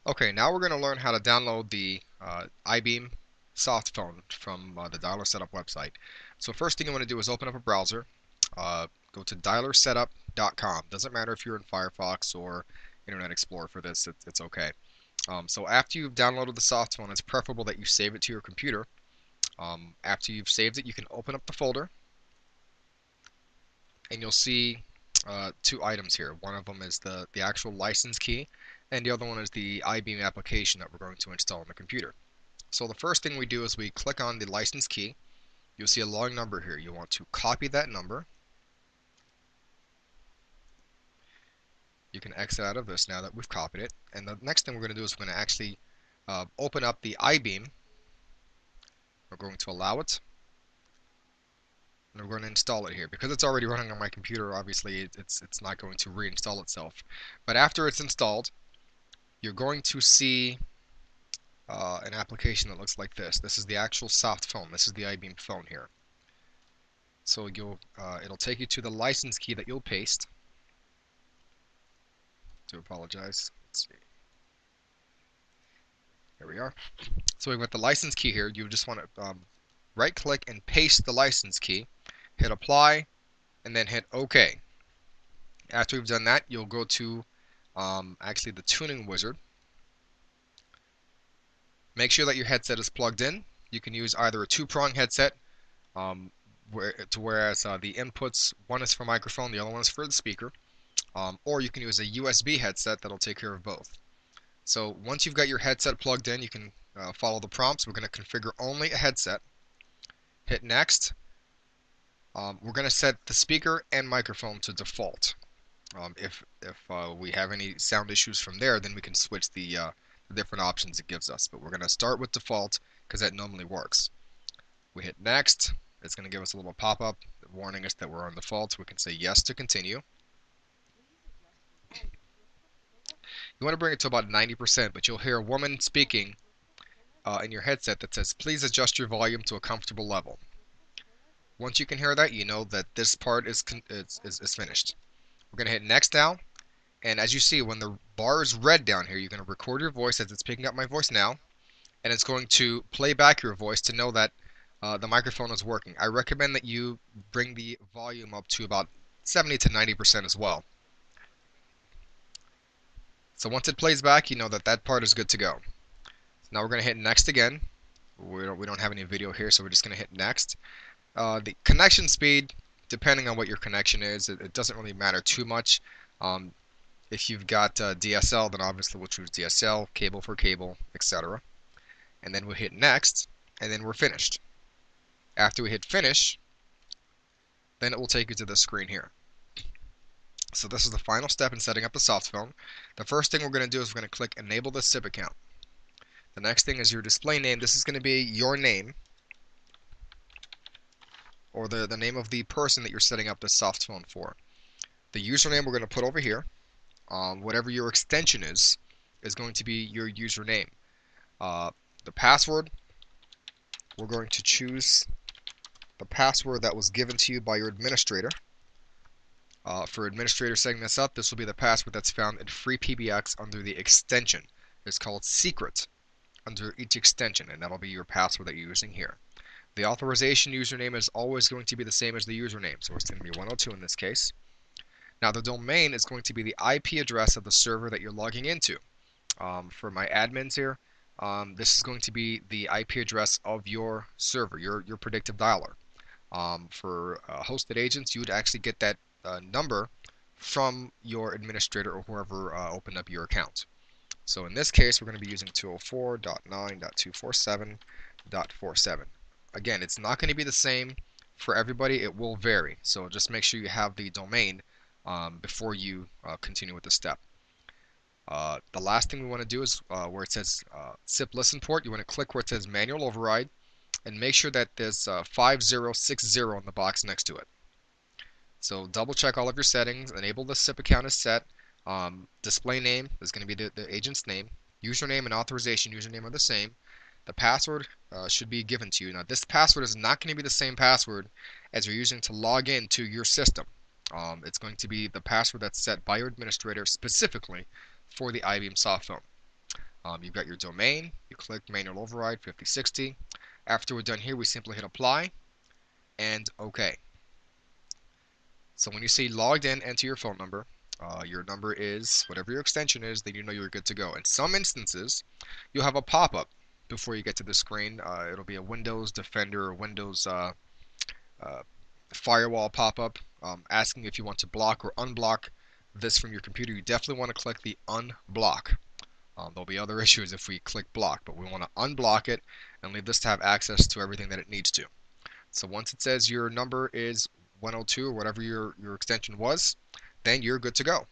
Okay, now we're going to learn how to download the iBeam Softphone from the Dialer Setup website. So first thing you want to do is open up a browser. Go to dialersetup.com. Doesn't matter if you're in Firefox or Internet Explorer for this, it's okay. So after you've downloaded the Softphone, it's preferable that you save it to your computer. After you've saved it, you can open up the folder, and you'll see two items here. One of them is the actual license key, and the other one is the iBeam application that we're going to install on the computer. So the first thing we do is we click on the license key. You'll see a long number here. You want to copy that number. You can exit out of this now that we've copied it. And the next thing we're going to do is we're going to actually open up the iBeam. We're going to allow it. And we're going to install it here. Because it's already running on my computer, obviously it's not going to reinstall itself. But after it's installed, you're going to see an application that looks like this. This is the actual Softphone. This is the iBeam phone here. So it'll take you to the license key that you'll paste. Do apologize. Let's see. Here we are. So we've got the license key here. You just want to right click and paste the license key, hit apply, and then hit OK. After we've done that, you'll go to actually the tuning wizard. Make sure that your headset is plugged in. You can use either a two-prong headset, whereas the inputs, one is for microphone, the other one is for the speaker, or you can use a USB headset that'll take care of both. So once you've got your headset plugged in, you can follow the prompts. We're going to configure only a headset. Hit next. We're going to set the speaker and microphone to default. If we have any sound issues from there, then we can switch the different options it gives us. But we're going to start with default because that normally works. We hit next. It's going to give us a little pop-up warning us that we're on default. We can say yes to continue. You want to bring it to about 90%, but you'll hear a woman speaking in your headset that says, please adjust your volume to a comfortable level. Once you can hear that, you know that this part is finished. We're going to hit next now, and as you see, when the bar is red down here, you're going to record your voice as it's picking up my voice now, and it's going to play back your voice to know that the microphone is working. I recommend that you bring the volume up to about 70 to 90% as well. So once it plays back, you know that that part is good to go. So now we're going to hit next again. We don't have any video here, so we're just going to hit next. The connection speed, depending on what your connection is, it doesn't really matter too much. If you've got DSL, then obviously we'll choose DSL, cable for cable, etc. And then we'll hit next, and then we're finished. After we hit finish, then it will take you to this screen here. So this is the final step in setting up the Softphone. The first thing we're going to do is we're going to click Enable this SIP account. The next thing is your display name. This is going to be your name, or the name of the person that you're setting up this Softphone for. The username we're going to put over here. Whatever your extension is going to be your username. The password, we're going to choose the password that was given to you by your administrator. For administrator setting this up, this will be the password that's found in FreePBX under the extension. It's called secret under each extension, and that'll be your password that you're using here. The authorization username is always going to be the same as the username, so it's going to be 102 in this case. Now the domain is going to be the IP address of the server that you're logging into. For my admins here, this is going to be the IP address of your server, your predictive dialer. For hosted agents, you would actually get that number from your administrator or whoever opened up your account. So in this case, we're going to be using 204.9.247.47. Again, it's not going to be the same for everybody. It will vary. So just make sure you have the domain before you continue with the step. The last thing we want to do is where it says SIP listen port, you want to click where it says manual override and make sure that there's 5060 in the box next to it. So double check all of your settings, enable the SIP account is set, display name is going to be the agent's name, username and authorization username are the same, the password should be given to you. Now this password is not going to be the same password as you're using to log in to your system. It's going to be the password that's set by your administrator specifically for the iBeam Softphone. You've got your domain. You click manual override 5060. After we're done here, we simply hit apply and OK. So when you see logged in, enter your phone number. Your number is whatever your extension is, then you know you're good to go. In some instances, you'll have a pop-up before you get to the screen. It'll be a Windows Defender or Windows uh, firewall pop-up asking if you want to block or unblock this from your computer. You definitely want to click the unblock. There'll be other issues if we click block, but we want to unblock it and leave this to have access to everything that it needs to. So once it says your number is 102 or whatever your extension was, then you're good to go.